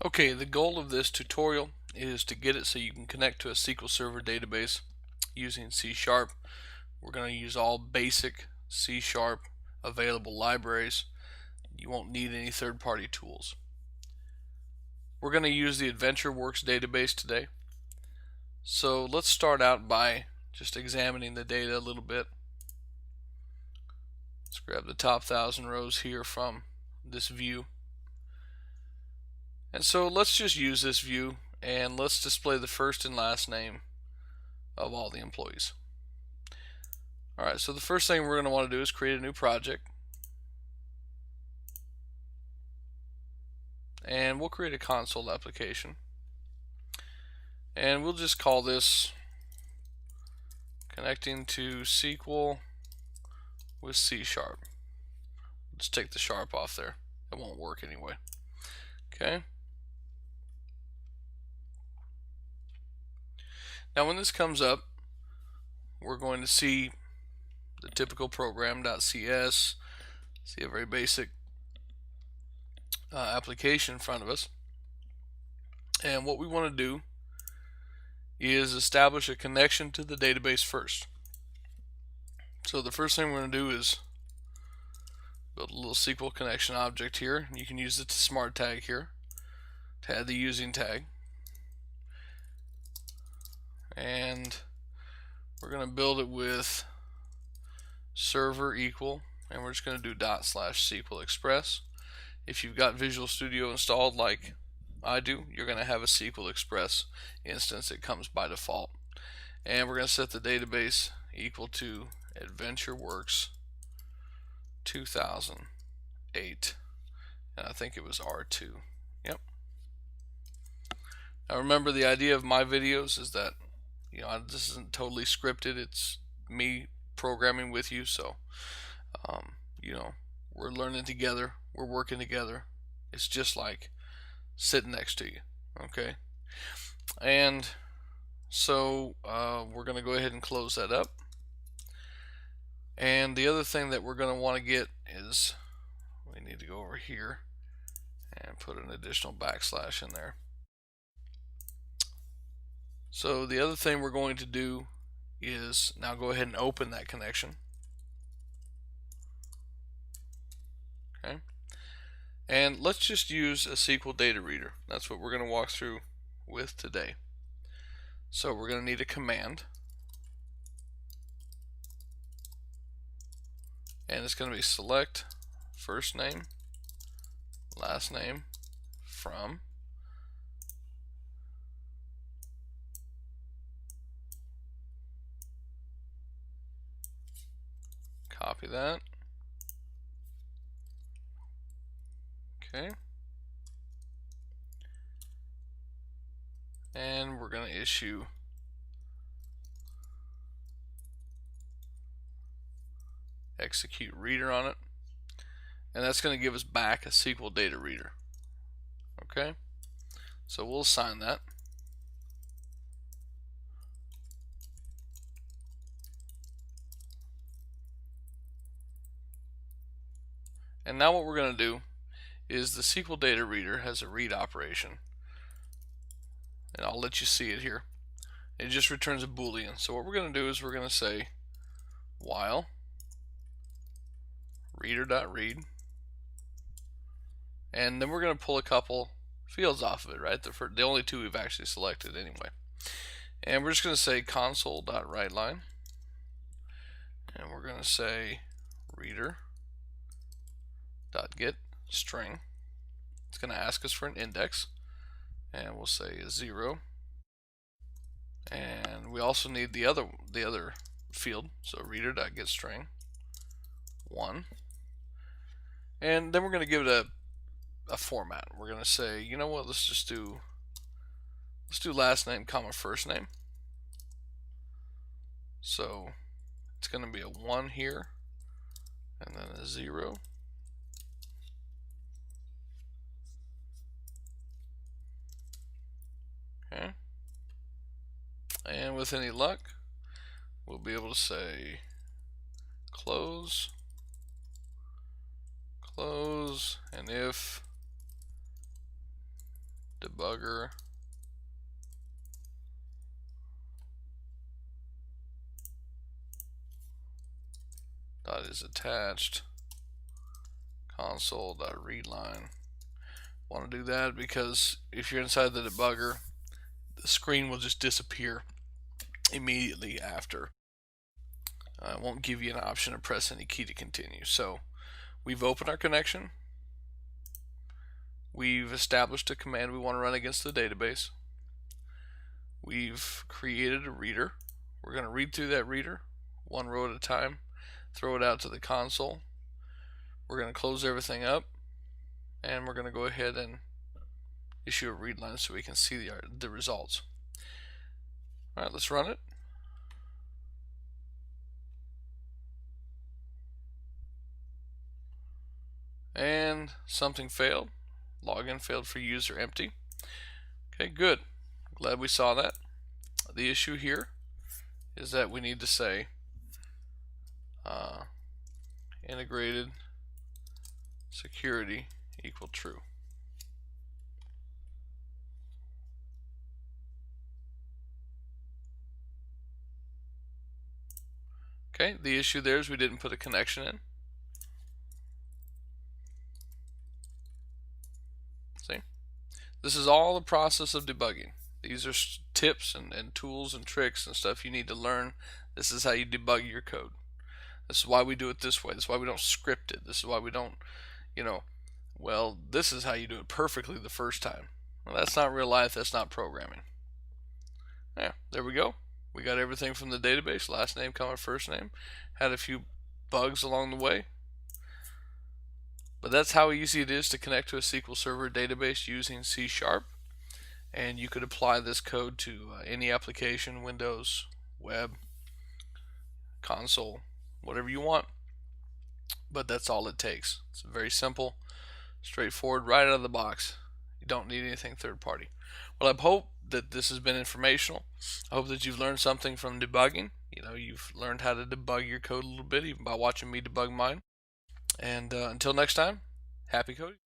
Okay, the goal of this tutorial is to get it so you can connect to a SQL Server database using C#. We're going to use all basic C# available libraries. You won't need any third-party tools. We're going to use the AdventureWorks database today. So let's start out by just examining the data a little bit. Let's grab the top 1,000 rows here from this view. And so let's just use this view and let's display the first and last name of all the employees. Alright, so the first thing we're going to want to do is create a new project. And we'll create a console application. And we'll just call this Connecting to SQL with C#. Let's take the sharp off there. It won't work anyway. Okay. Now when this comes up, we're going to see the typical program.cs, see a very basic application in front of us. And what we want to do is establish a connection to the database first. So the first thing we're going to do is build a little SQL connection object here. You can use the smart tag here to add the using tag. And we're going to build it with server equal, and we're just going to do ./SQL Express. If you've got Visual Studio installed like I do, you're going to have a SQL Express instance. It comes by default. And we're going to set the database equal to AdventureWorks 2008, and I think it was R2. Yep. Now remember, the idea of my videos is that this isn't totally scripted. It's me programming with you, so we're learning together, we're working together. It's just like sitting next to you. Okay, and so we're going to go ahead and close that up. And the other thing that we're going to want to get is we need to go over here and put an additional backslash in there. So the other thing we're going to do is now go ahead and open that connection. Okay, and let's just use a SQL data reader. That's what we're going to walk through with today. So we're going to need a command, and it's going to be select first name, last name from copy that. Okay, and we're going to issue execute reader on it, and that's going to give us back a SQL data reader. Okay, so we'll assign that. And now what we're going to do is the SQL data reader has a read operation, and I'll let you see it here. It just returns a Boolean. So what we're going to do is we're going to say while reader.read, and then we're going to pull a couple fields off of it, right? The only two we've actually selected anyway. And we're just going to say console.writeLine, and we're going to say reader.getString. It's going to ask us for an index, and we'll say 0. And we also need the other field, so reader.getString 1. And then we're going to give it a format. We're going to say, you know what, let's do last name comma first name. So it's going to be a 1 here, and then a 0. Okay, and with any luck, we'll be able to say close, and if debugger dot is attached console.readline. Want to do that because if you're inside the debugger, the screen will just disappear immediately after. It won't give you an option to press any key to continue. So we've opened our connection. We've established a command we want to run against the database. We've created a reader. We're going to read through that reader one row at a time, throw it out to the console. We're going to close everything up, and we're going to go ahead and issue a read line so we can see the results. Alright, let's run it. And something failed. Login failed for user empty. Okay, good. Glad we saw that. The issue here is that we need to say integrated security equal true. Okay, the issue there is we didn't put a connection in. See? This is all the process of debugging. These are tips and tools and tricks and stuff you need to learn. This is how you debug your code. This is why we do it this way. This is why we don't script it. This is why we don't, well, this is how you do it perfectly the first time. Well, that's not real life. That's not programming. Yeah, there we go. We got everything from the database, last name, comma, first name. Had a few bugs along the way. But that's how easy it is to connect to a SQL Server database using C#. And you could apply this code to any application, Windows, web, console, whatever you want. But that's all it takes. It's very simple, straightforward, right out of the box. You don't need anything third party. Well, I hope that this has been informational. I hope that you've learned something from debugging. You've learned how to debug your code a little bit, even by watching me debug mine. And until next time, happy coding.